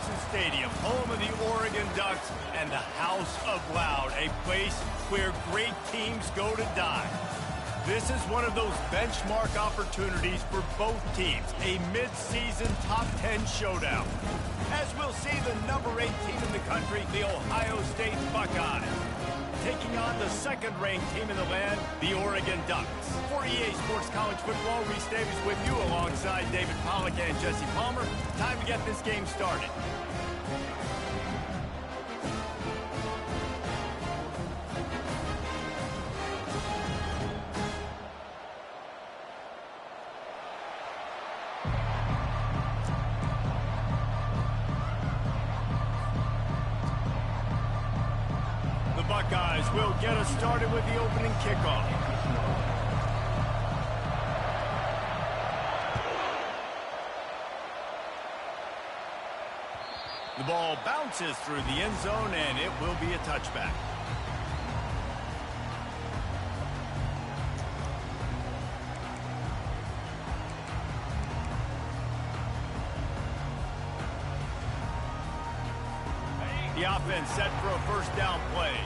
Offseason Stadium, home of the Oregon Ducks and the House of Loud, a place where great teams go to die. This is one of those benchmark opportunities for both teams, a mid-season top 10 showdown. As we'll see the number 8 team in the country, the Ohio State Buckeyes, taking on the second-ranked team in the land, the Oregon Ducks. For EA Sports College Football, Reese Davis with you alongside David Pollack and Jesse Palmer. Time to get this game started. Buckeyes will get us started with the opening kickoff. The ball bounces through the end zone, and it will be a touchback. The offense set for a first down play.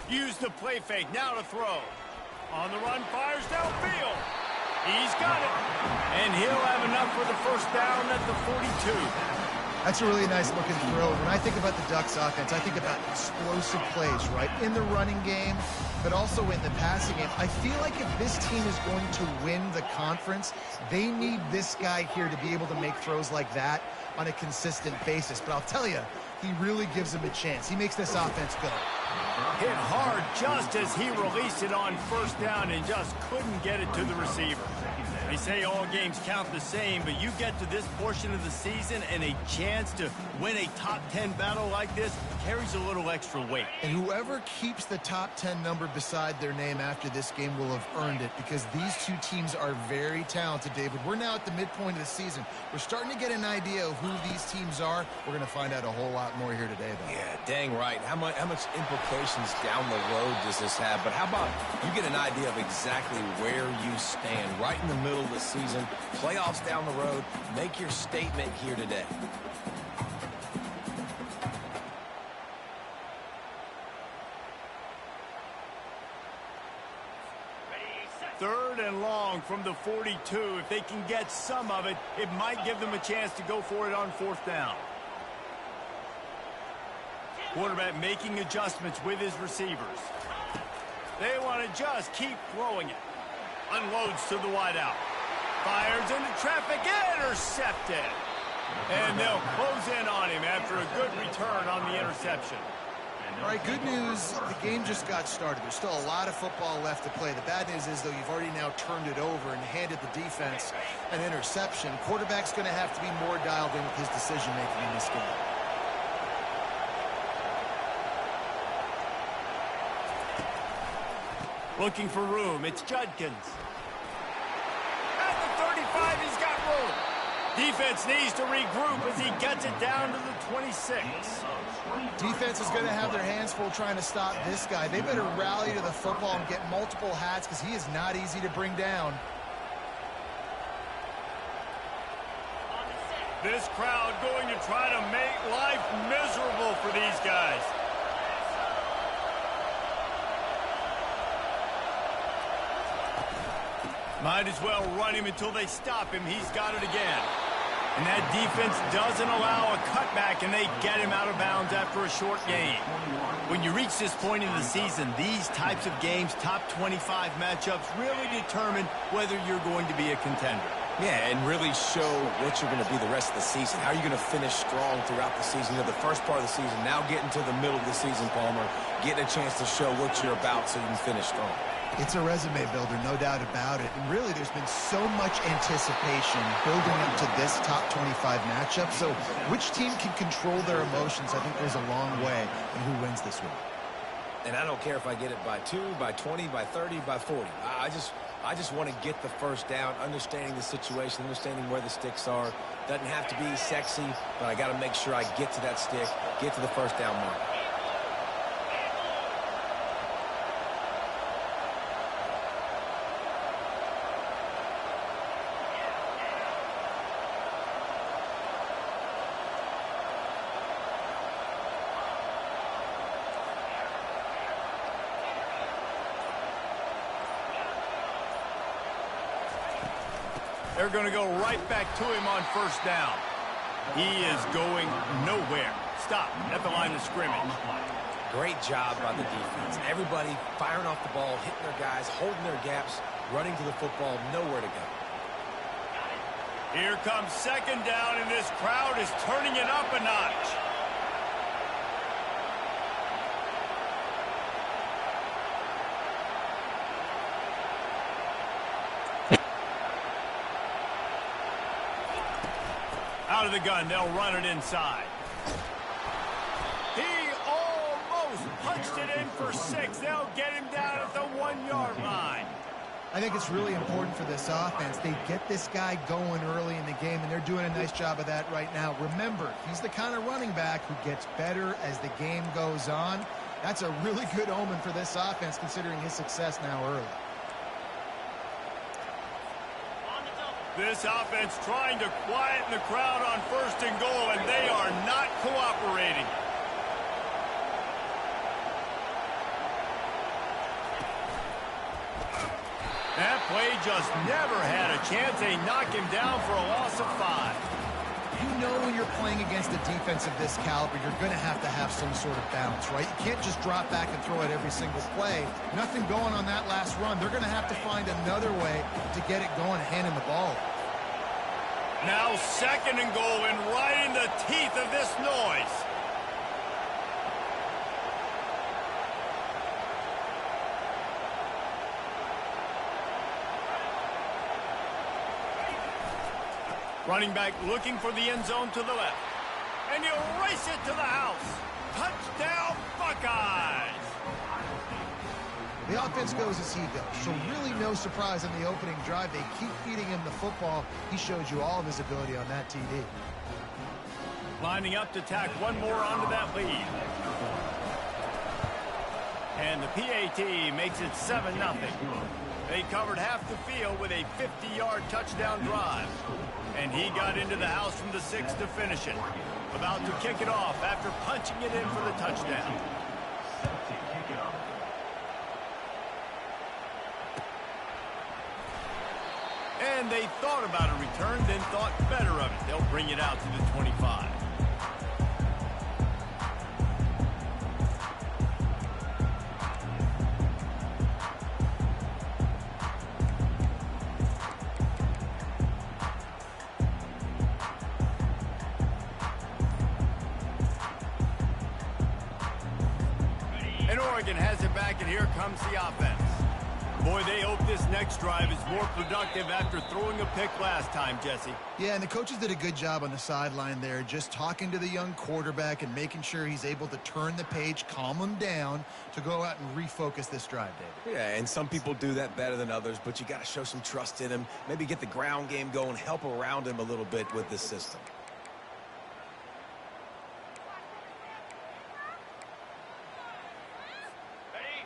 Use the play fake, now to throw. On the run, fires downfield. He's got it. And he'll have enough for the first down at the 42. That's a really nice looking throw. When I think about the Ducks offense, I think about explosive plays, right? In the running game, but also in the passing game. I feel like if this team is going to win the conference, they need this guy here to be able to make throws like that on a consistent basis. But I'll tell you, he really gives them a chance. He makes this offense go. Hit hard just as he released it on first down and just couldn't get it to the receiver. They say all games count the same, but you get to this portion of the season and a chance to win a top 10 battle like this carries a little extra weight. And whoever keeps the top 10 number beside their name after this game will have earned it, because these two teams are very talented, David. We're now at the midpoint of the season. We're starting to get an idea of who these teams are. We're going to find out a whole lot more here today, though. Yeah, dang right. How much implications down the road does this have? But how about you get an idea of exactly where you stand right in the middle of the season, playoffs down the road, make your statement here today. Third and long from the 42. If they can get some of it, it might give them a chance to go for it on fourth down. Quarterback making adjustments with his receivers. They want to just keep throwing it. Unloads to the wideout. Fires into traffic, intercepted. And they'll close in on him after a good return on the interception. All right, good news, the game just got started. There's still a lot of football left to play. The bad news is, though, you've already now turned it over and handed the defense an interception. Quarterback's going to have to be more dialed in with his decision-making in this game. Looking for room, it's Judkins. At the 35, he's got room. Defense needs to regroup as he gets it down to the 26. Defense is going to have their hands full trying to stop this guy. They better rally to the football and get multiple hats, because he is not easy to bring down. This crowd going to try to make life miserable for these guys. Might as well run him until they stop him. He's got it again. And that defense doesn't allow a cutback, and they get him out of bounds after a short gain. When you reach this point in the season, these types of games, top 25 matchups, really determine whether you're going to be a contender. Yeah, and really show what you're going to be the rest of the season. How are you going to finish strong throughout the season? You know, the first part of the season, now getting to the middle of the season, Palmer, getting a chance to show what you're about so you can finish strong. It's a resume builder, no doubt about it. And really, there's been so much anticipation building up to this top 25 matchup. So which team can control their emotions, I think goes a long way in who wins this week. And I don't care if I get it by 2, by 20, by 30, by 40. I just want to get the first down, understanding the situation, understanding where the sticks are. Doesn't have to be sexy, but I got to make sure I get to that stick, get to the first down mark. They're going to go right back to him on first down. He is going nowhere. Stop at the line of scrimmage. Great job by the defense. Everybody firing off the ball, hitting their guys, holding their gaps, running to the football, nowhere to go. Here comes second down, and this crowd is turning it up a notch. Out of the gun, they'll run it inside. He almost punched it in for 6. They'll get him down at the 1-yard line. I think it's really important for this offense. They get this guy going early in the game, and they're doing a nice job of that right now. Remember, he's the kind of running back who gets better as the game goes on. That's a really good omen for this offense, considering his success now early. This offense trying to quieten the crowd on first and goal, and they are not cooperating. That play just never had a chance. They knock him down for a loss of 5. You know when you're playing against a defense of this caliber, you're going to have some sort of balance, right? You can't just drop back and throw it every single play. Nothing going on that last run. They're going to have to find another way to get it going and hand him the ball. Now second and goal, and right in the teeth of this noise. Running back looking for the end zone to the left. And you race it to the house. Touchdown, Buckeyes! The offense goes as he goes, so really no surprise on the opening drive. They keep feeding him the football. He shows you all of his ability on that TD. Lining up to tack one more onto that lead. And the PAT makes it 7-0. They covered half the field with a 50-yard touchdown drive. And he got into the house from the 6 to finish it. About to kick it off after punching it in for the touchdown. And they thought about a return, then thought better of it. They'll bring it out to the 25. And Oregon has it back, and here comes the offense. Boy, they hope this next drive is more productive after throwing a pick last time, Jesse. Yeah, and the coaches did a good job on the sideline there, just talking to the young quarterback and making sure he's able to turn the page, calm him down to go out and refocus this drive, David. Yeah, and some people do that better than others, but you got to show some trust in him, maybe get the ground game going, help around him a little bit with this system.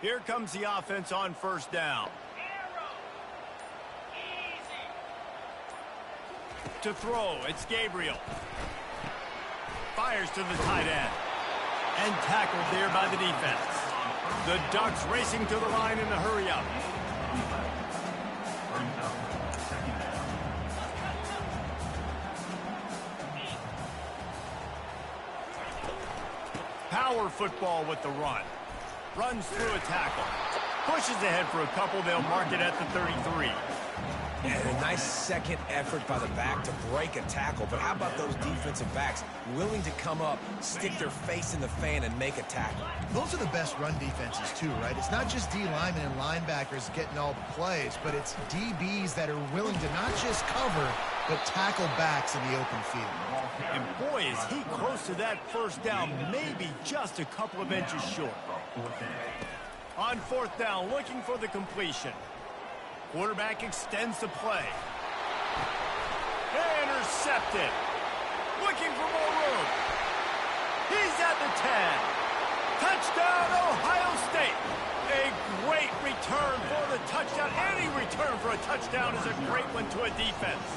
Here comes the offense on first down. To throw, it's Gabriel. Fires to the tight end. And tackled there by the defense. The Ducks racing to the line in the hurry-up. Power football with the run. Runs through a tackle. Pushes ahead for a couple. They'll mark it at the 33. And a nice second effort by the back to break a tackle. But how about those defensive backs willing to come up, stick their face in the fan, and make a tackle? Those are the best run defenses, too, right? It's not just D linemen and linebackers getting all the plays, but it's DBs that are willing to not just cover, but tackle backs in the open field. And boy, is he close to that first down, maybe just a couple of inches short. On fourth down, looking for the completion. Quarterback extends the play. Intercepted. Looking for more room. He's at the 10. Touchdown, Ohio State. A great return for the touchdown. Any return for a touchdown is a great one to a defense.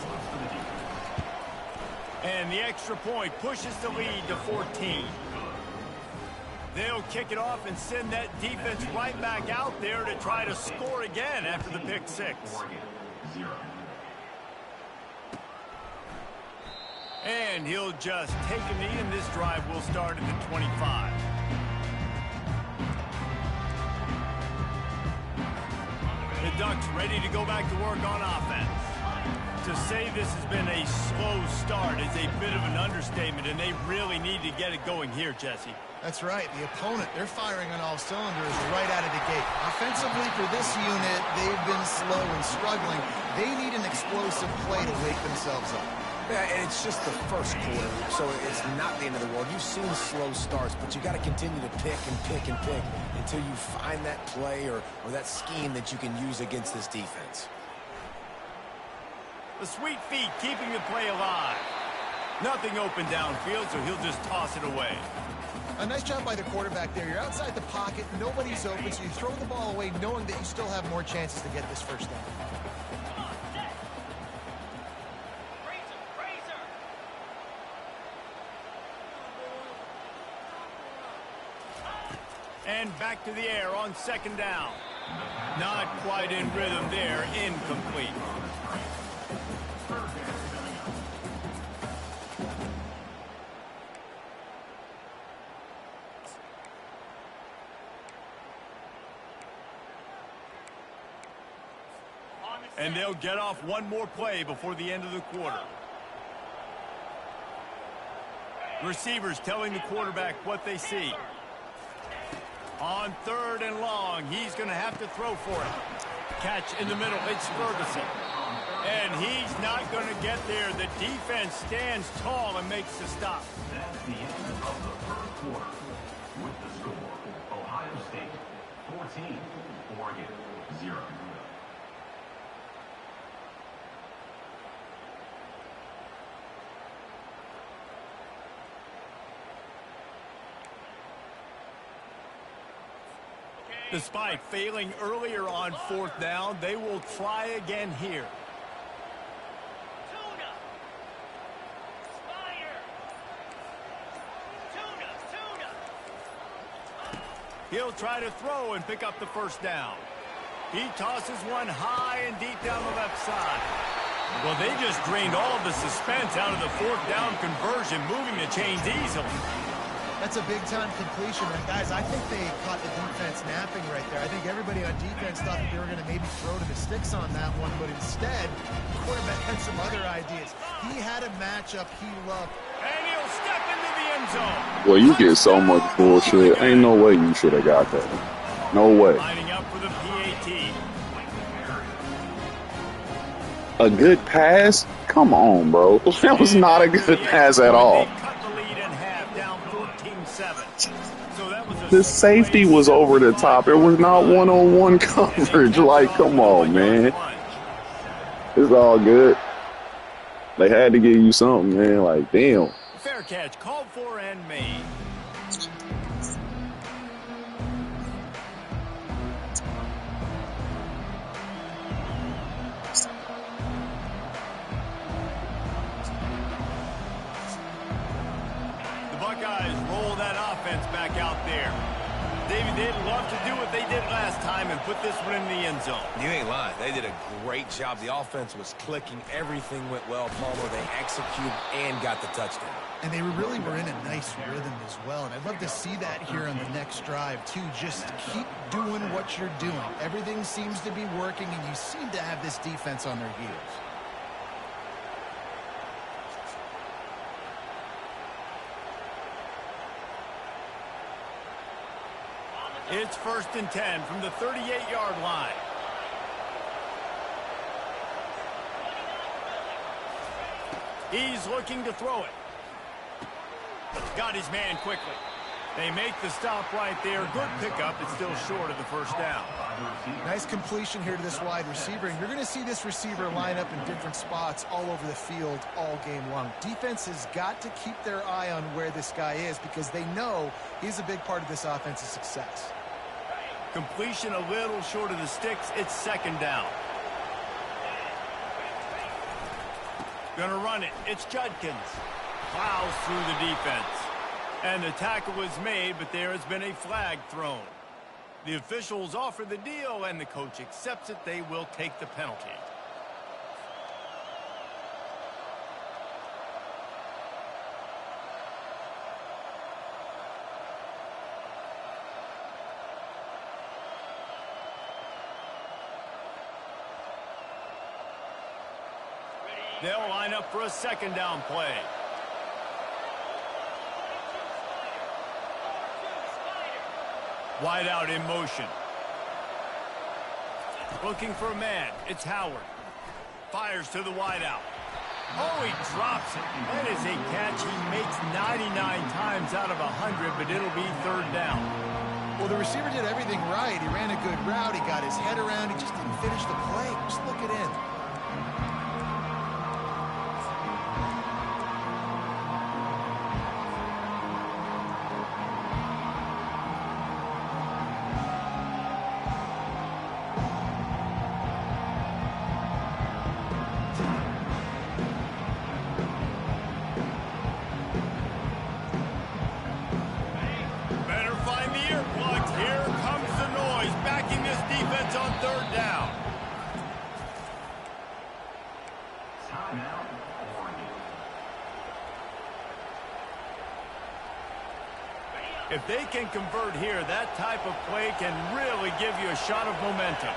And the extra point pushes the lead to 14. They'll kick it off and send that defense right back out there to try to score again after the pick six. And he'll just take a knee, and this drive will start at the 25. The Ducks ready to go back to work on offense. To say this has been a slow start is a bit of an understatement, and they really need to get it going here, Jesse. That's right. The opponent, they're firing on all cylinders right out of the gate. Offensively for this unit, they've been slow and struggling. They need an explosive play to wake themselves up. Yeah, and it's just the first quarter, so it's not the end of the world. You've seen slow starts, but you got to continue to pick and pick and pick until you find that play or that scheme that you can use against this defense. The sweet feet keeping the play alive. Nothing open downfield, so he'll just toss it away. A nice job by the quarterback there. You're outside the pocket, nobody's open, so you throw the ball away knowing that you still have more chances to get this first down. And back to the air on second down. Not quite in rhythm there, incomplete. And they'll get off one more play before the end of the quarter. Receivers telling the quarterback what they see. On third and long, he's going to have to throw for it. Catch in the middle, it's Ferguson. And he's not going to get there. The defense stands tall and makes the stop. That's the end of the first quarter. With the score, Ohio State 14, Oregon 0. Despite failing earlier on fourth down, they will try again here. He'll try to throw and pick up the first down. He tosses one high and deep down the left side. Well, they just drained all of the suspense out of the fourth down conversion, moving the chains easily. That's a big-time completion. And, guys, I think they caught the defense napping right there. I think everybody on defense thought that they were going to maybe throw to the sticks on that one, but instead, the quarterback had some other ideas. He had a matchup he loved. And he'll step into the end zone. Well, you get so much bullshit. Ain't no way you should have got that. No way. Lining up for the PAT. A good pass? Come on, bro. That was not a good pass at all. The safety was over the top. It was not one-on-one coverage. Like, come on, man. It's all good. They had to give you something, man. Like, damn. Fair catch, called for and made. Back out there. David, they'd love to do what they did last time and put this one in the end zone. You ain't lying. They did a great job. The offense was clicking. Everything went well, Palmer. They executed and got the touchdown. And they really were in a nice rhythm as well. And I'd love to see that here on the next drive, too. Just keep doing what you're doing. Everything seems to be working, and you seem to have this defense on their heels. It's 1st and 10 from the 38-yard line. He's looking to throw it. Got his man quickly. They make the stop right there. Good pickup. It's still short of the first down. Nice completion here to this wide receiver. And you're going to see this receiver line up in different spots all over the field all game long. Defense has got to keep their eye on where this guy is because they know he's a big part of this offense's success. Completion a little short of the sticks. It's 2nd down. Gonna run it. It's Judkins. Plows through the defense. And the tackle is made, but there has been a flag thrown. The officials offer the deal, and the coach accepts it. They will take the penalty. They'll line up for a second down play. Wide out in motion. Looking for a man. It's Howard. Fires to the wide out. Oh, he drops it. That is a catch he makes 99 times out of 100, but it'll be third down. Well, the receiver did everything right. He ran a good route. He got his head around. He just didn't finish the play. Just look it in. If they can convert here, that type of play can really give you a shot of momentum.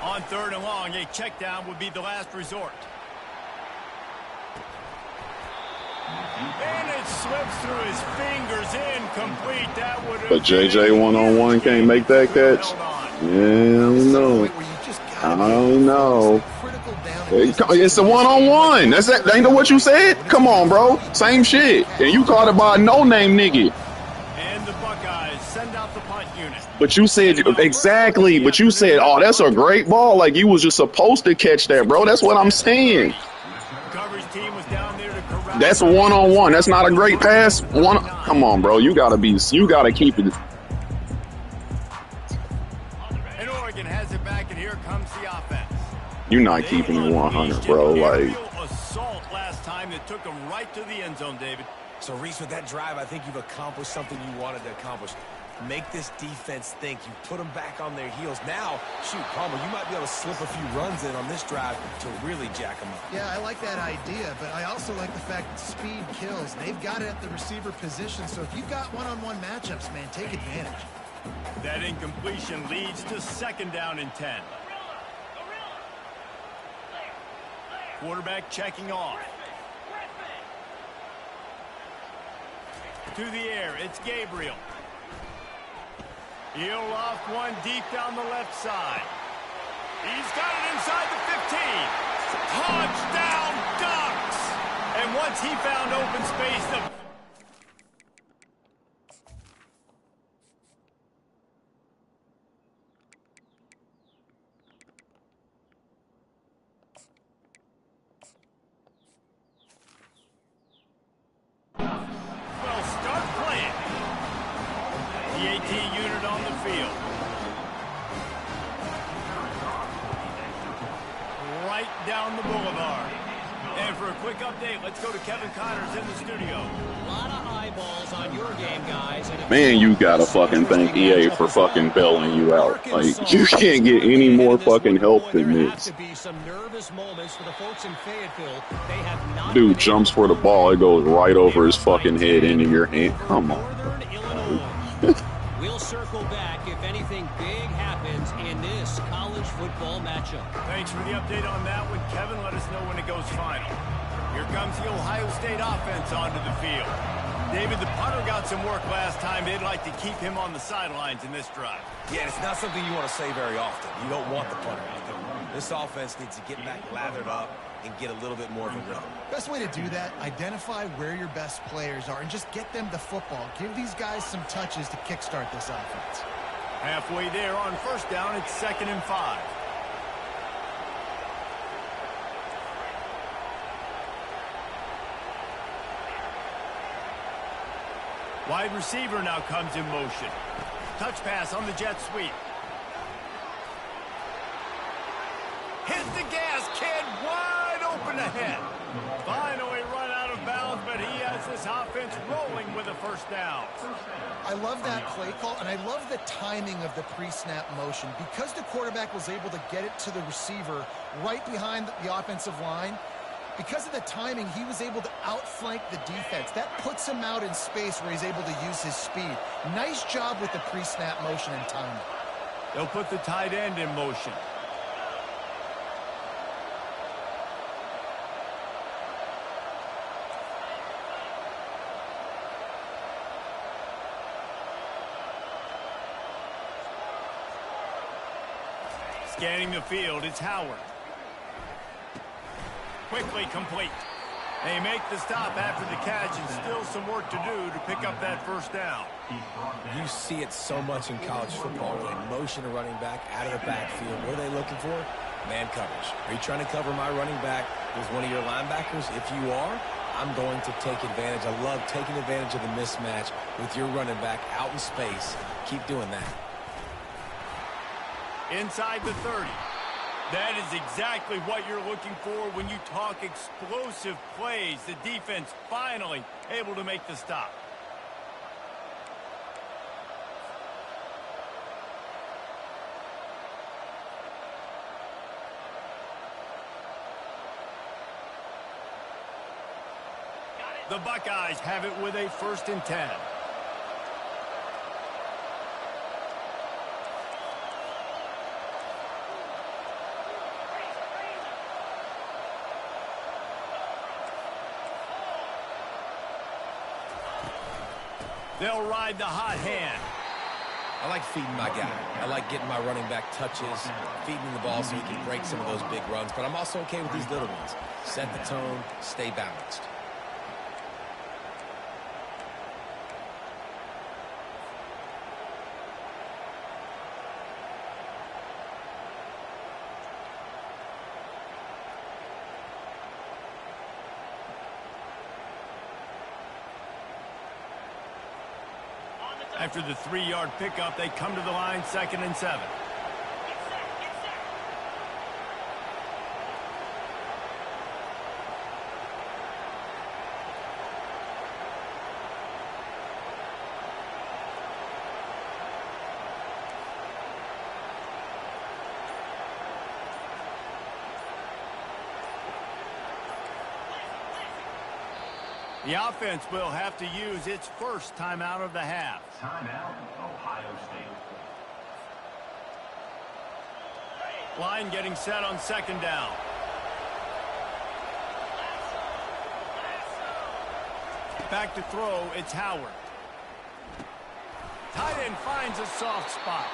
On third and long, a check down would be the last resort. And it slips through his fingers, incomplete. That would have. But JJ one-on-one can't make that catch. Yeah, I don't know. I don't know. It's a one-on-one. That's that. Ain't that what you said? Come on, bro. Same shit. And you caught it by a no-name nigga. And the Buckeyes send out the punt unit. But you said exactly. But you said, "Oh, that's a great ball." Like you was just supposed to catch that, bro. That's what I'm saying. Coverage team was down there to corral. That's a one-on-one. That's not a great pass. Come on, bro. You gotta keep it. And Oregon has it back, and here comes the offense. You're not keeping it 100, bro. Like assault last time that took him right to the end zone, David. So, Reese, with that drive, I think you've accomplished something you wanted to accomplish. Make this defense think. You put them back on their heels. Now, shoot, Palmer, you might be able to slip a few runs in on this drive to really jack them up. Yeah, I like that idea, but I also like the fact that speed kills. They've got it at the receiver position, so if you've got one-on-one matchups, man, take advantage. That incompletion leads to second down and 10. Quarterback checking off. To the air, it's Gabriel. He'll loft one deep down the left side. He's got it inside the 15. Touchdown Ducks! And once he found open space, the down the boulevard. And for a quick update, let's go to Kevin Connors in the studio. A lot of eyeballs on your game, guys. Man, you gotta fucking thank EA for fucking bailing you out. Like, you can't get any more fucking help than this. Dude jumps for the ball, it goes right over his fucking head into your hand. Come on. We'll circle back if anything big happens in this college football matchup. Thanks for the update on that one, Kevin. Let us know when it goes final. Here comes the Ohio State offense onto the field. David, the punter got some work last time. They'd like to keep him on the sidelines in this drive. Yeah, it's not something you want to say very often. You don't want the punter out there. This offense needs to get back lathered up and get a little bit more of a rhythm. Best way to do that, identify where your best players are and just get them the football. Give these guys some touches to kickstart this offense. Halfway there on first down, it's 2nd and 5. Wide receiver now comes in motion. Touch pass on the jet sweep. Hit the gas, kid. Wide open ahead. Finally run out of bounds, but he has this offense rolling with a first down. I love that play call, and I love the timing of the pre-snap motion. Because the quarterback was able to get it to the receiver right behind the offensive line, because of the timing, he was able to outflank the defense. That puts him out in space where he's able to use his speed. Nice job with the pre-snap motion and timing. They'll put the tight end in motion. Scanning the field, it's Howard. Quickly complete. They make the stop after the catch, and still some work to do to pick up that first down. You see it so much in college football. They motion a running back out of the backfield. What are they looking for? Man coverage. Are you trying to cover my running back with one of your linebackers? If you are, I'm going to take advantage. I love taking advantage of the mismatch with your running back out in space. Keep doing that. Inside the 30. That is exactly what you're looking for when you talk explosive plays. The defense finally able to make the stop. The Buckeyes have it with a 1st and 10. They'll ride the hot hand. I like feeding my guy. I like getting my running back touches, feeding the ball so he can break some of those big runs. But I'm also okay with these little ones. Set the tone, stay balanced. After the 3-yard pickup, they come to the line, 2nd and 7. The offense will have to use its first timeout of the half. Timeout, Ohio State. Line getting set on 2nd down. Back to throw, it's Howard. Tight end finds a soft spot.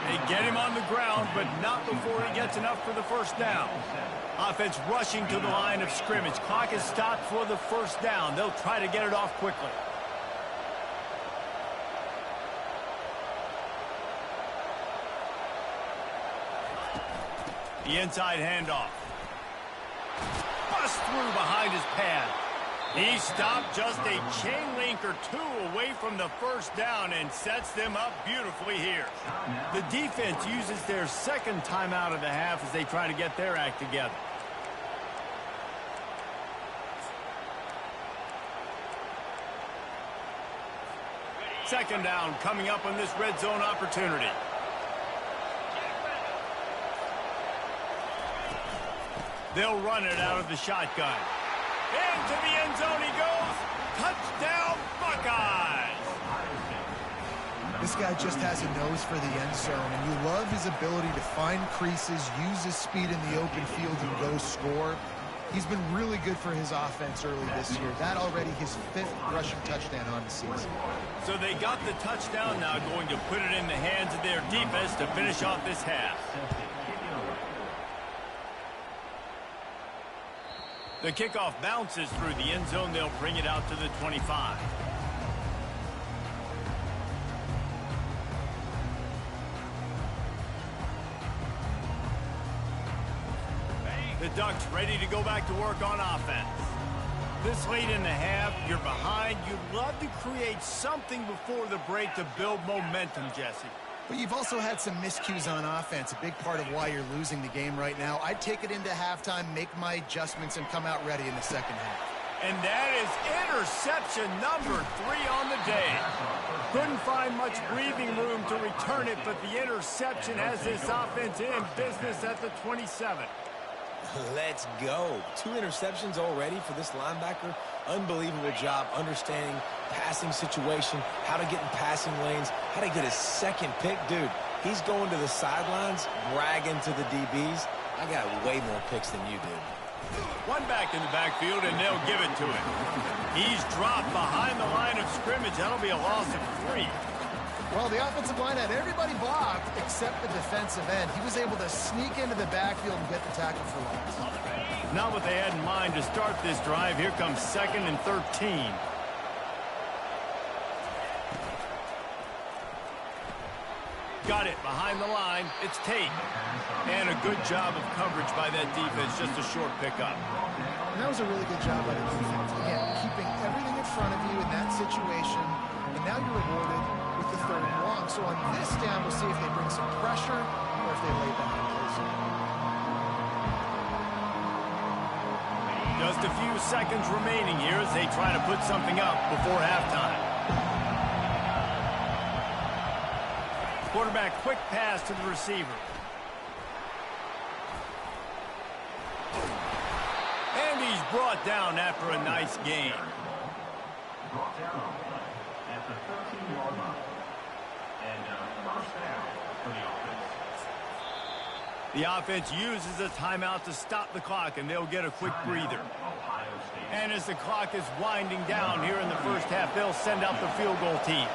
They get him on the ground, but not before he gets enough for the 1st down. Offense rushing to the line of scrimmage. Clock is stopped for the 1st down. They'll try to get it off quickly. The inside handoff. Bust through behind his pad. He stopped just a chain link or 2 away from the 1st down and sets them up beautifully here. The defense uses their 2nd timeout of the half as they try to get their act together. Second down coming up on this red zone opportunity. They'll run it out of the shotgun. Into the end zone he goes. Touchdown, Buckeyes! This guy just has a nose for the end zone, and you love his ability to find creases, use his speed in the open field, and go score. He's been really good for his offense early this year. That already his 5th rushing touchdown on the season. So they got the touchdown, now going to put it in the hands of their defense to finish off this half. The kickoff bounces through the end zone. They'll bring it out to the 25. The Ducks ready to go back to work on offense. This late in the half, you're behind. You'd love to create something before the break to build momentum, Jesse. But you've also had some miscues on offense, a big part of why you're losing the game right now. I'd take it into halftime, make my adjustments, and come out ready in the 2nd half. And that is interception number 3 on the day. Couldn't find much breathing room to return it, but the interception has this offense in business at the 27. Let's go. 2 interceptions already for this linebacker. Unbelievable job understanding passing situation, how to get in passing lanes, how to get his 2nd pick. Dude, He's going to the sidelines, bragging to the DBs. I got way more picks than you did. One back in the backfield, and they'll give it to him. He's dropped behind the line of scrimmage. That'll be a loss of 3. Well, the offensive line had everybody blocked except the defensive end. He was able to sneak into the backfield and get the tackle for loss. Not what they had in mind to start this drive. Here comes 2nd and 13. Got it behind the line. It's Tate. And a good job of coverage by that defense. Just a short pickup. And that was a really good job by the defense. Again, keeping everything in front of you in that situation. And now you're rewarded with the 3rd and long. So on this down, we'll see if they bring some pressure or if they lay back and close it. Just a few seconds remaining here as they try to put something up before halftime. Quarterback quick pass to the receiver. And he's brought down after a nice gain. Brought down on play at the 13-yard line. And first down for the offense. The offense uses a timeout to stop the clock, and they'll get a quick breather. And as the clock is winding down here in the first half, they'll send out the field goal team.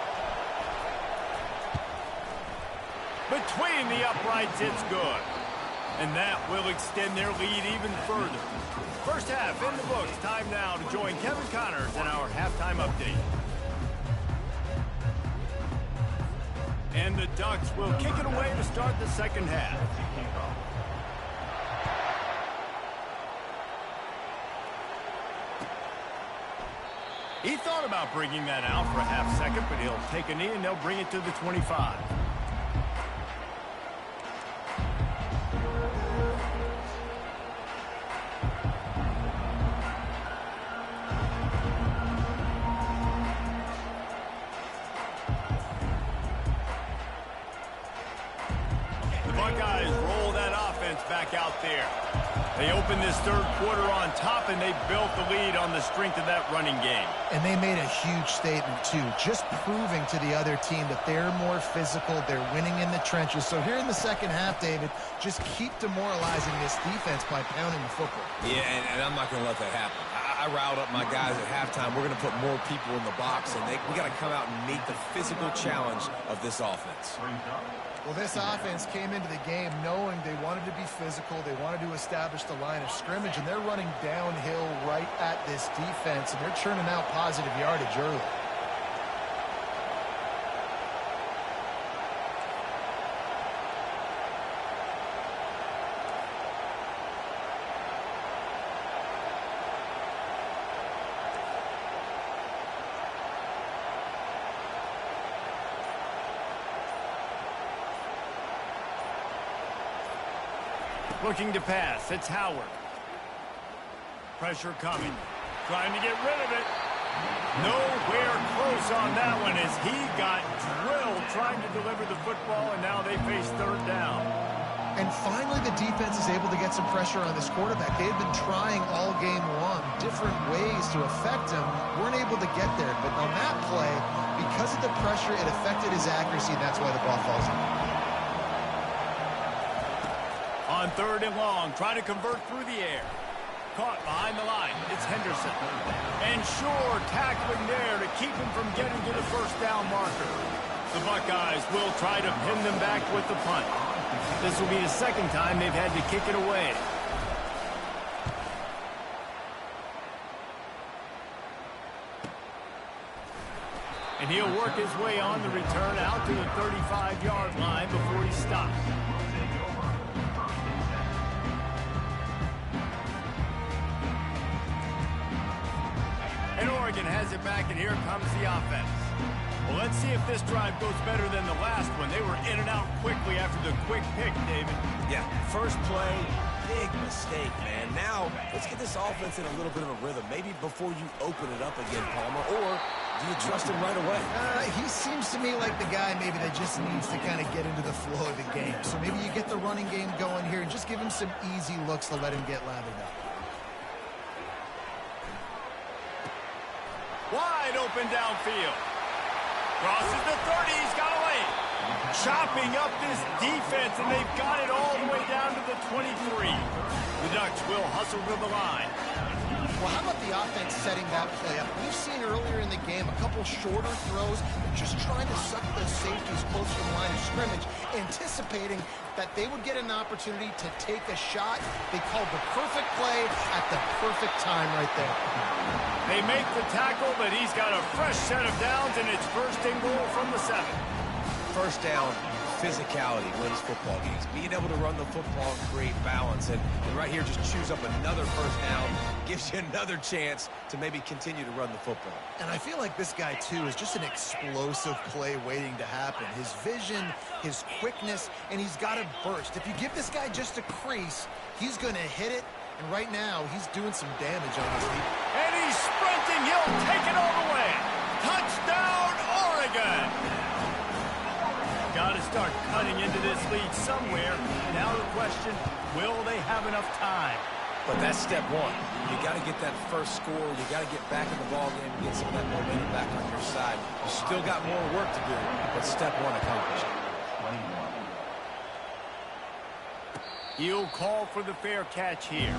Between the uprights, it's good. And that will extend their lead even further. First half in the books. Time now to join Kevin Connors in our halftime update. And the Ducks will kick it away to start the second half. He thought about bringing that out for a half second, but he'll take a knee and they'll bring it to the 25. Back out there. They opened this 3rd quarter on top, and they built the lead on the strength of that running game. And they made a huge statement, too, just proving to the other team that they're more physical, they're winning in the trenches. So here in the second half, David, just keep demoralizing this defense by pounding the football. Yeah, and I'm not going to let that happen. I riled up my guys at halftime. We're going to put more people in the box, and we got to come out and meet the physical challenge of this offense. Well, this offense came into the game knowing they wanted to be physical, they wanted to establish the line of scrimmage, and they're running downhill right at this defense, and they're churning out positive yardage early. Looking to pass. It's Howard. Pressure coming. Trying to get rid of it. Nowhere close on that one as he got drilled trying to deliver the football, and now they face 3rd down. And finally the defense is able to get some pressure on this quarterback. They had been trying all game long different ways to affect him. Weren't able to get there. But on that play, because of the pressure, it affected his accuracy, and that's why the ball falls in. On 3rd and long, trying to convert through the air. Caught behind the line. It's Henderson. And Shore tackling there to keep him from getting to the first down marker. The Buckeyes will try to pin them back with the punt. This will be the 2nd time they've had to kick it away. And he'll work his way on the return out to the 35-yard line before he stops. And Oregon has it back, and here comes the offense. Well, let's see if this drive goes better than the last one. They were in and out quickly after the quick pick, David. Yeah, first play, big mistake, man. Now, let's get this offense in a little bit of a rhythm. Maybe before you open it up again, Palmer, or do you trust him right away? He seems to me like the guy maybe that just needs to kind of get into the flow of the game. So maybe you get the running game going here and just give him some easy looks to let him get lathered up. Wide open downfield. Crosses the 30. He's got away. chopping up this defense, and they've got it all the way down to the 23. The Ducks will hustle to the line. Well, how about the offense setting that play up? We've seen earlier in the game a couple shorter throws, just trying to suck those safeties close to the line of scrimmage, anticipating that they would get an opportunity to take a shot. They called the perfect play at the perfect time right there. They make the tackle, but he's got a fresh set of downs, and it's first and goal from the 7. First down, physicality wins football games. Being able to run the football and create balance. And right here, just choose up another first down, gives you another chance to maybe continue to run the football. And I feel like this guy, too, is just an explosive play waiting to happen. His vision, his quickness, and he's got a burst. If you give this guy just a crease, he's going to hit it. And right now, he's doing some damage on his feet. And he's sprinting. He'll take it all the way. Touchdown, Oregon. Got to start cutting into this lead somewhere. Now the question, will they have enough time? But that's step one. You got to get that first score. You got to get back in the ball game and get some of that momentum back on your side. You still got more work to do, but step one accomplished. He'll call for the fair catch here.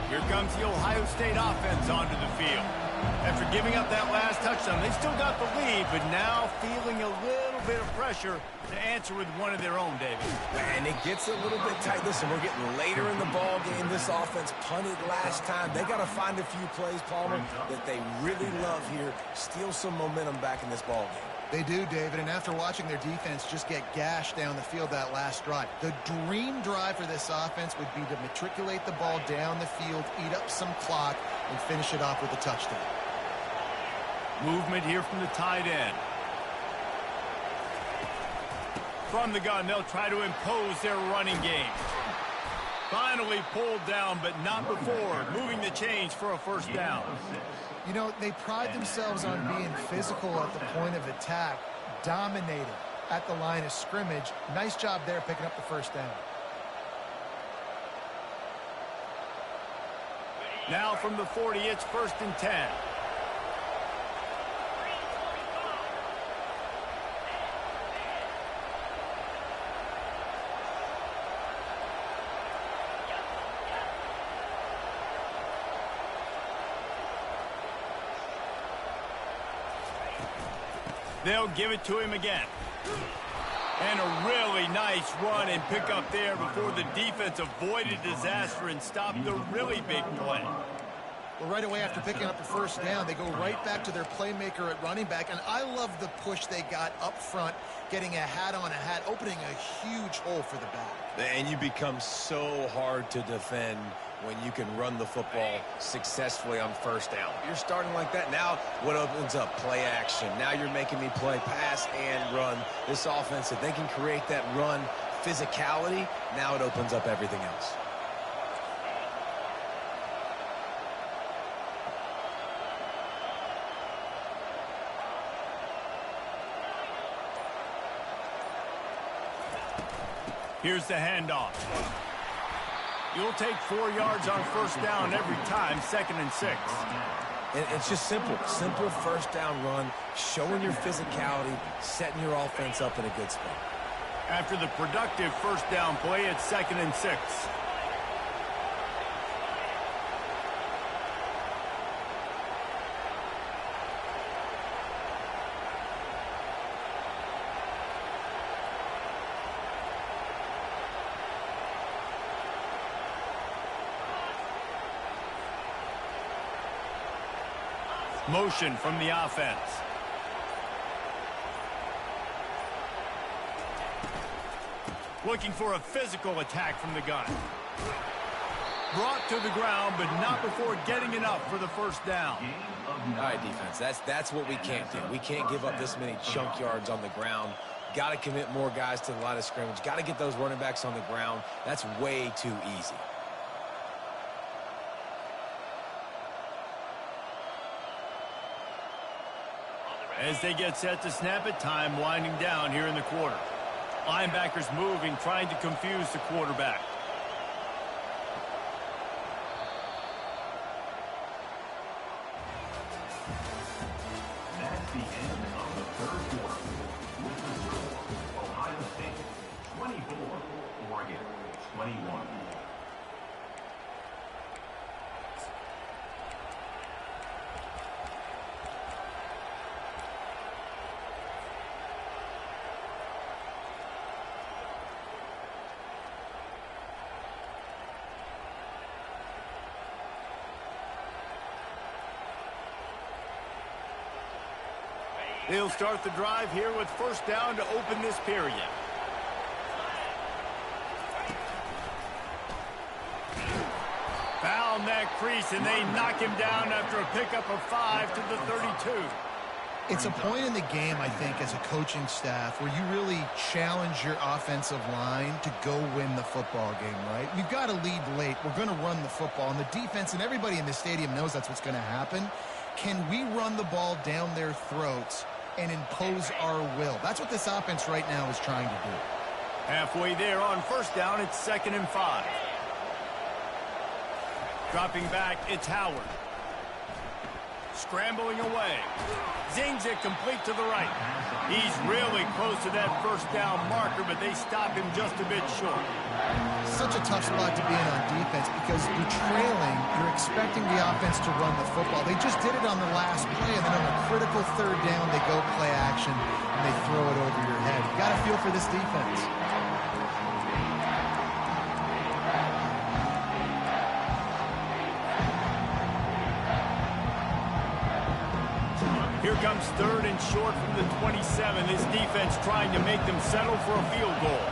Here comes the Ohio State offense onto the field. After giving up that last touchdown, they still got the lead, but now feeling a little bit of pressure to answer with one of their own, David. And it gets a little bit tight. Listen, we're getting later in the ball game. This offense punted last time. They got to find a few plays, Palmer, that they really love here. Steal some momentum back in this ball game. They do, David, and after watching their defense just get gashed down the field that last drive, the dream drive for this offense would be to matriculate the ball down the field, eat up some clock, and finish it off with a touchdown. Movement here from the tight end. From the gun, they'll try to impose their running game. Finally pulled down, but not before. Moving the chains for a first down. You know, they pride themselves on being physical at the point of attack, dominating at the line of scrimmage. Nice job there picking up the first down. Now from the 40, it's 1st and 10. They'll give it to him again. And a really nice run and pick up there before the defense avoided disaster and stopped the really big play. Well, right away after picking up the first down, they go right back to their playmaker at running back. And I love the push they got up front, getting a hat on a hat, opening a huge hole for the back. And you become so hard to defend when you can run the football successfully on first down. You're starting like that. Now what opens up? Play action. Now you're making me play pass and run. This offense, if they can create that run physicality, now it opens up everything else. Here's the handoff. You'll take 4 yards on first down every time, 2nd and 6. And it's just simple. Simple first down run, showing your physicality, setting your offense up in a good spot. After the productive first down play, it's 2nd and 6. Motion from the offense. Looking for a physical attack from the gun. Brought to the ground, but not before getting enough for the first down. All right, defense, that's what we can't do. We can't give up this many chunk yards on the ground. Got to commit more guys to the line of scrimmage. Got to get those running backs on the ground. That's way too easy. As they get set to snap it, time winding down here in the quarter. Linebackers moving, trying to confuse the quarterback. That's the end of the third quarter. With the score, Ohio State 24, Oregon 21. They'll start the drive here with first down to open this period. Found that crease, and they knock him down after a pickup of 5 to the 32. It's a point in the game, I think, as a coaching staff where you really challenge your offensive line to go win the football game, right? We've got to lead late. We're going to run the football, and the defense and everybody in the stadium knows that's what's going to happen. Can we run the ball down their throats and impose our will? That's what this offense right now is trying to do. Halfway there on first down, it's 2nd and 5. Dropping back, it's Howard. Scrambling away. Zings it complete to the right. He's really close to that first down marker, but they stop him just a bit short. Such a tough spot to be in on defense because you're trailing, you're expecting the offense to run the football. They just did it on the last play, and then on a critical third down, they go play action, and they throw it over your head. You got to feel for this defense. Here comes 3rd and short from the 27. This defense trying to make them settle for a field goal.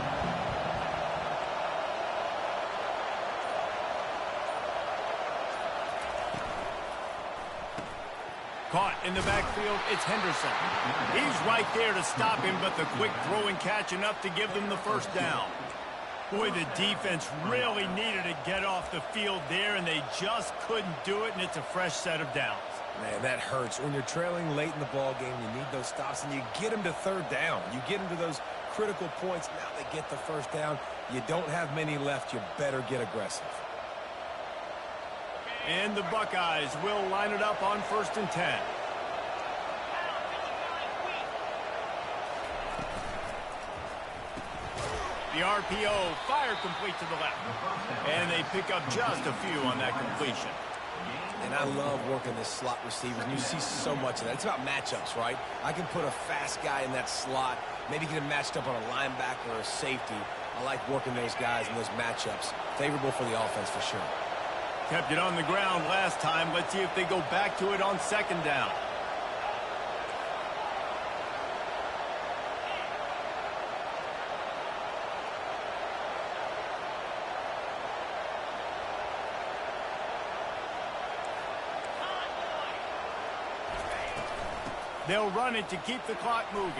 Caught in the backfield, it's Henderson. He's right there to stop him, but the quick throw and catch enough to give them the first down. Boy, the defense really needed to get off the field there, and they just couldn't do it, and it's a fresh set of downs. Man, that hurts. When you're trailing late in the ball game, you need those stops, and you get them to third down. You get them to those critical points. Now they get the first down. You don't have many left. You better get aggressive. And the Buckeyes will line it up on 1st and 10. The RPO, fire complete to the left. And they pick up just a few on that completion. And I love working this slot receiver, and you see so much of that. It's about matchups, right? I can put a fast guy in that slot, maybe get him matched up on a linebacker or a safety. I like working those guys in those matchups. Favorable for the offense for sure. Kept it on the ground last time. Let's see if they go back to it on 2nd down. They'll run it to keep the clock moving.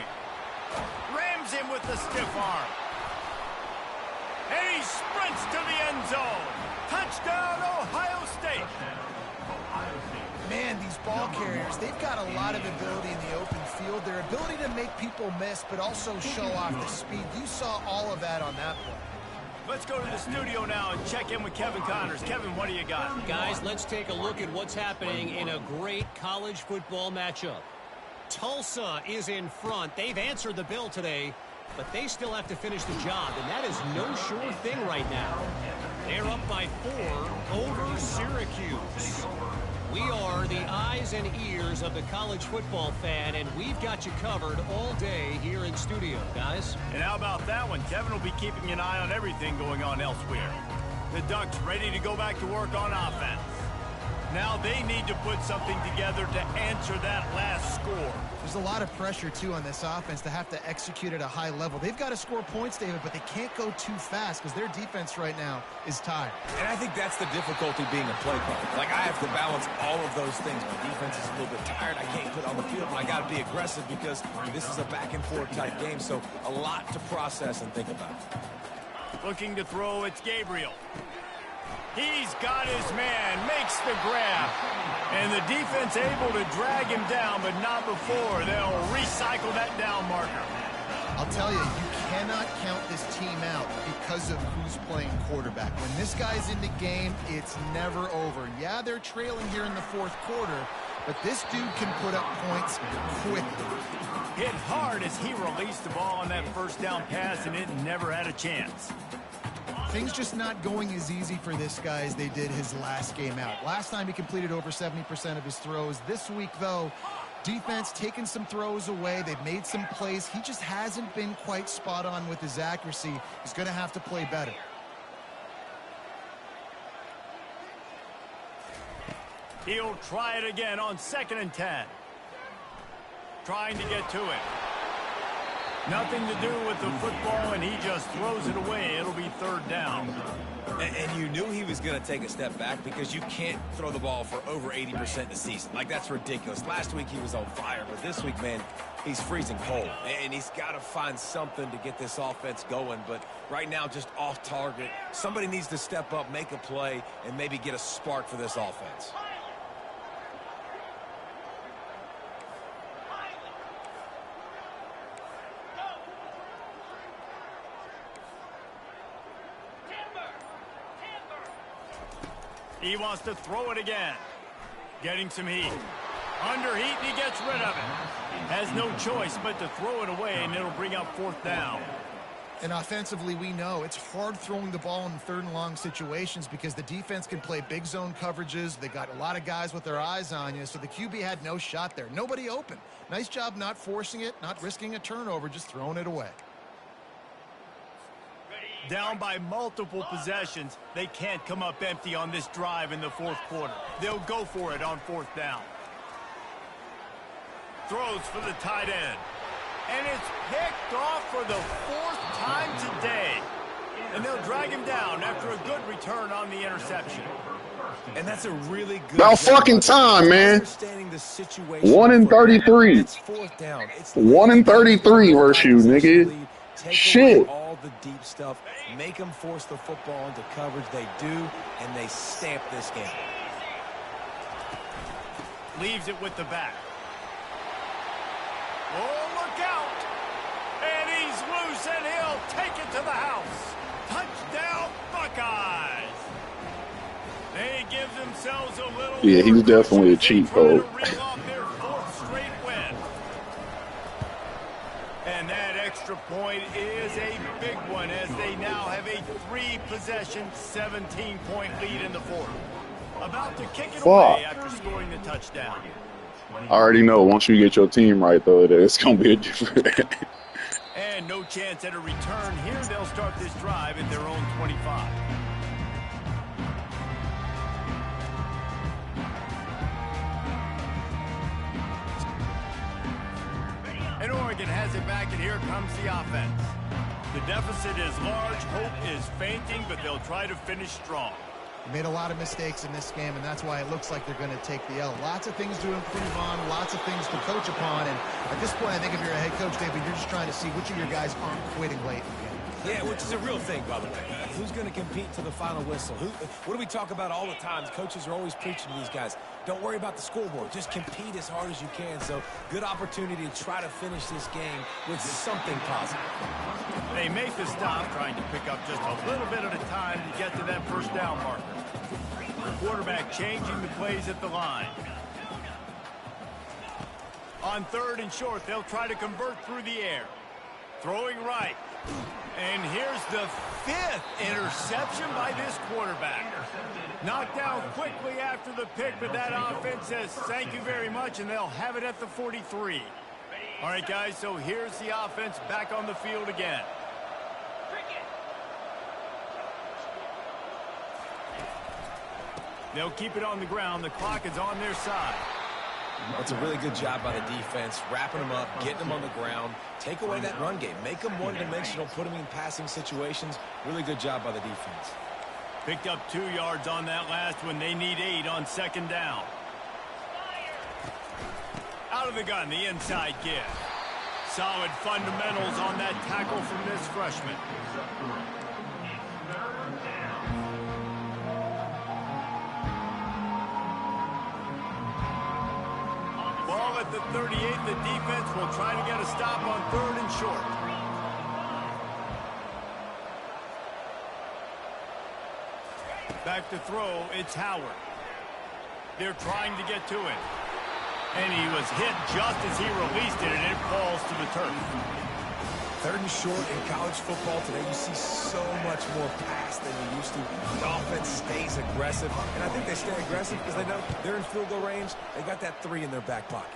Rams him with the stiff arm. And he sprints to the end zone. Touchdown, Ohio State. Man, these ball carriers, they've got a lot of ability in the open field. Their ability to make people miss, but also show off the speed. You saw all of that on that play. Let's go to the studio now and check in with Kevin Connors. Kevin, what do you got? Guys, let's take a look at what's happening in a great college football matchup. Tulsa is in front. They've answered the bell today, but they still have to finish the job, and that is no sure thing right now. They're up by 4 over Syracuse. We are the eyes and ears of the college football fan, and we've got you covered all day here in studio, guys. And how about that one? Kevin will be keeping an eye on everything going on elsewhere. The Ducks ready to go back to work on offense. Now they need to put something together to answer that last score. There's a lot of pressure, too, on this offense to have to execute at a high level. They've got to score points, David, but they can't go too fast because their defense right now is tired. And I think that's the difficulty being a play caller. Like, I have to balance all of those things. My defense is a little bit tired. I can't put on the field, but I got to be aggressive because this is a back-and-forth type game, so a lot to process and think about. Looking to throw, it's Gabriel. He's got his man, makes the grab. And the defense able to drag him down, but not before. They'll recycle that down marker. I'll tell you, you cannot count this team out because of who's playing quarterback. When this guy's in the game, it's never over. Yeah, they're trailing here in the fourth quarter, but this dude can put up points quickly. Hit hard as he released the ball on that first down pass, and it never had a chance. Things just not going as easy for this guy as they did his last game out. Last time he completed over 70% of his throws. This week, though, defense taking some throws away. They've made some plays. He just hasn't been quite spot on with his accuracy. He's going to have to play better. He'll try it again on 2nd and 10. Trying to get to it. Nothing to do with the football, and he just throws it away. It'll be 3rd down. And you knew he was going to take a step back because you can't throw the ball for over 80% this season. Like, that's ridiculous. Last week he was on fire, but this week, man, he's freezing cold. And he's got to find something to get this offense going. But right now, just off target. Somebody needs to step up, make a play, and maybe get a spark for this offense. He wants to throw it again. Getting some heat. Under heat, and he gets rid of it. Has no choice but to throw it away, and it'll bring up 4th down. And offensively, we know it's hard throwing the ball in 3rd and long situations because the defense can play big zone coverages. They got a lot of guys with their eyes on you, so the QB had no shot there. Nobody open. Nice job not forcing it, not risking a turnover, just throwing it away. Down by multiple possessions, they can't come up empty on this drive in the 4th quarter. They'll go for it on 4th down. Throws for the tight end. And it's picked off for the 4th time today. And they'll drag him down after a good return on the interception. And that's a really good About fucking time, man. 1 in 33. It's 4th down. It's 1 in 33 versus you, nigga. Shit. All the deep stuff, make them force the football into coverage. They do, and they stamp this game. Leaves it with the back. Oh, look out! And he's loose, and he'll take it to the house. Touchdown, Buckeyes! They give themselves a little. Yeah, he's definitely a cheat code. Reel off their 4th straight win. And that extra point is a big one as they now have a 3-possession, 17-point lead in the 4th. About to kick it away after scoring the touchdown. I already know once you get your team right, though, that it's going to be a different. And no chance at a return here. They'll start this drive at their own 25. And Oregon has it back, and here comes the offense. The deficit is large, hope is fainting, but they'll try to finish strong. They made a lot of mistakes in this game, and that's why it looks like they're going to take the L. Lots of things to improve on, lots of things to coach upon, and at this point, I think if you're a head coach, David, you're just trying to see which of your guys aren't quitting late in the game. Yeah, which is a real thing, by the way. Who's going to compete to the final whistle? What do we talk about all the time? Coaches are always preaching to these guys. Don't worry about the scoreboard. Just compete as hard as you can. So, good opportunity to try to finish this game with something positive. They make the stop, trying to pick up just a little bit at a time to get to that 1st down marker. The quarterback changing the plays at the line. On 3rd and short, they'll try to convert through the air. Throwing right. And here's the 5th interception by this quarterback. Knocked down quickly after the pick, but that offense says thank you very much, and they'll have it at the 43. All right, guys, so here's the offense back on the field again. They'll keep it on the ground. The clock is on their side. That's a really good job by the defense, wrapping them up, getting them on the ground, take away that run game, make them one-dimensional, put them in passing situations. Really good job by the defense. Picked up 2 yards on that last one. They need 8 on 2nd down. Out of the gun, the inside give. Solid fundamentals on that tackle from this freshman. at the 38. The defense will try to get a stop on 3rd and short. Back to throw, it's Howard. They're trying to get to it. And he was hit just as he released it, and it falls to the turf. 3rd and short in college football today, you see so much more pass than you used to. The offense stays aggressive, and I think they stay aggressive because they know they're in field goal range. They got that 3 in their back pocket.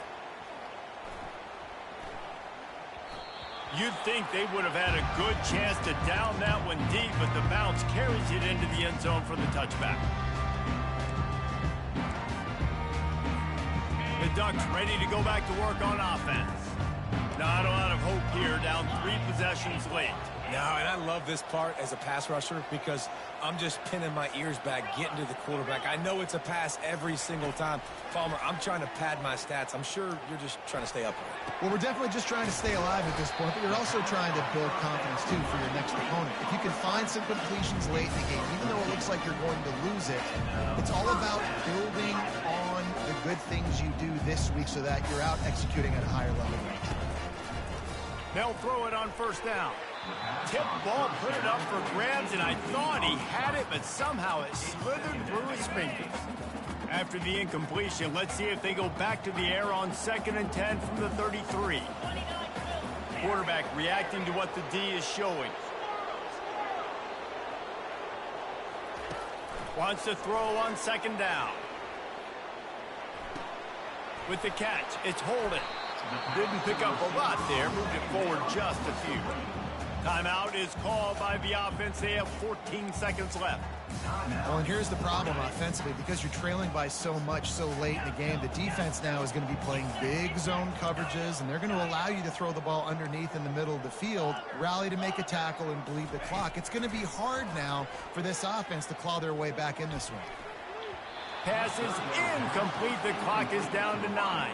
You'd think they would have had a good chance to down that one deep, but the bounce carries it into the end zone for the touchback. The Ducks ready to go back to work on offense. Not a lot of hope here, down 3 possessions late. No, and I love this part as a pass rusher because I'm just pinning my ears back, getting to the quarterback. I know it's a pass every single time. Palmer, I'm trying to pad my stats. I'm sure you're just trying to stay up. Well, we're definitely just trying to stay alive at this point, but you're also trying to build confidence, too, for your next opponent. If you can find some completions late in the game, even though it looks like you're going to lose it, it's all about building on the good things you do this week so that you're out executing at a higher level. They'll throw it on 1st down. Tip ball, put it up for grabs, and I thought he had it, but somehow it slithered through his fingers. After the incompletion, let's see if they go back to the air on 2nd and 10 from the 33. Quarterback reacting to what the D is showing. Wants to throw on 2nd down. With the catch, it's Holden. Didn't pick up a lot there, moved it forward just a few. Timeout is called by the offense. They have 14 seconds left. Well, and here's the problem offensively. Because you're trailing by so much so late in the game, the defense now is going to be playing big zone coverages, and they're going to allow you to throw the ball underneath in the middle of the field, rally to make a tackle, and bleed the clock. It's going to be hard now for this offense to claw their way back in this one. Pass is incomplete. The clock is down to 9.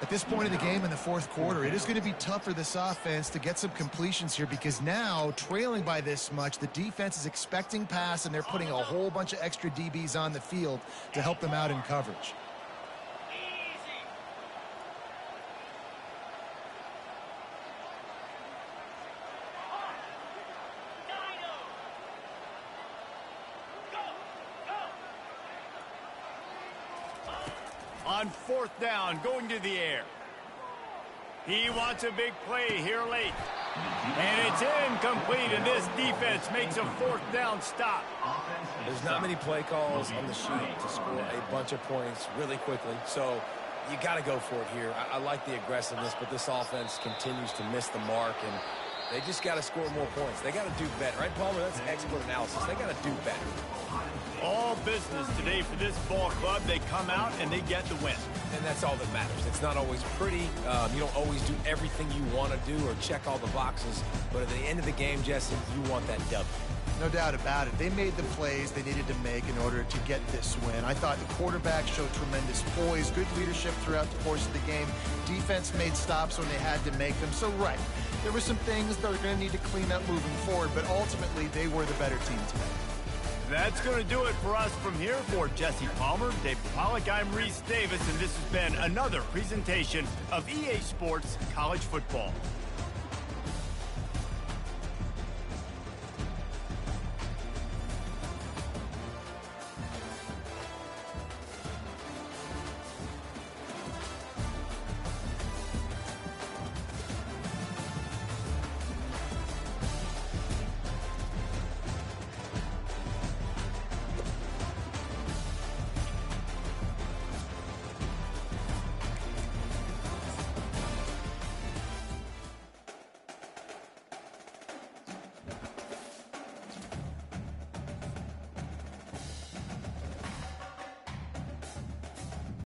At this point in the game in the 4th quarter, it is going to be tough for this offense to get some completions here because now, trailing by this much, the defense is expecting pass, and they're putting a whole bunch of extra DBs on the field to help them out in coverage. On 4th down, going to the air. He wants a big play here late. And it's incomplete, and this defense makes a 4th down stop. There's not many play calls on the sheet to score a bunch of points really quickly, so you got to go for it here. I like the aggressiveness, but this offense continues to miss the mark, and they just got to score more points. They got to do better, right, Palmer? That's expert analysis. They got to do better. All business today for this ball club. They come out and they get the win. And that's all that matters. It's not always pretty. You don't always do everything you want to do or check all the boxes. But at the end of the game, Jesse, you want that W. No doubt about it. They made the plays they needed to make in order to get this win. I thought the quarterback showed tremendous poise, good leadership throughout the course of the game. Defense made stops when they had to make them. So, right, there were some things they're going to need to clean up moving forward, but ultimately they were the better team today. That's going to do it for us from here. For Jesse Palmer, Dave Pollock, I'm Reese Davis, and this has been another presentation of EA Sports College Football.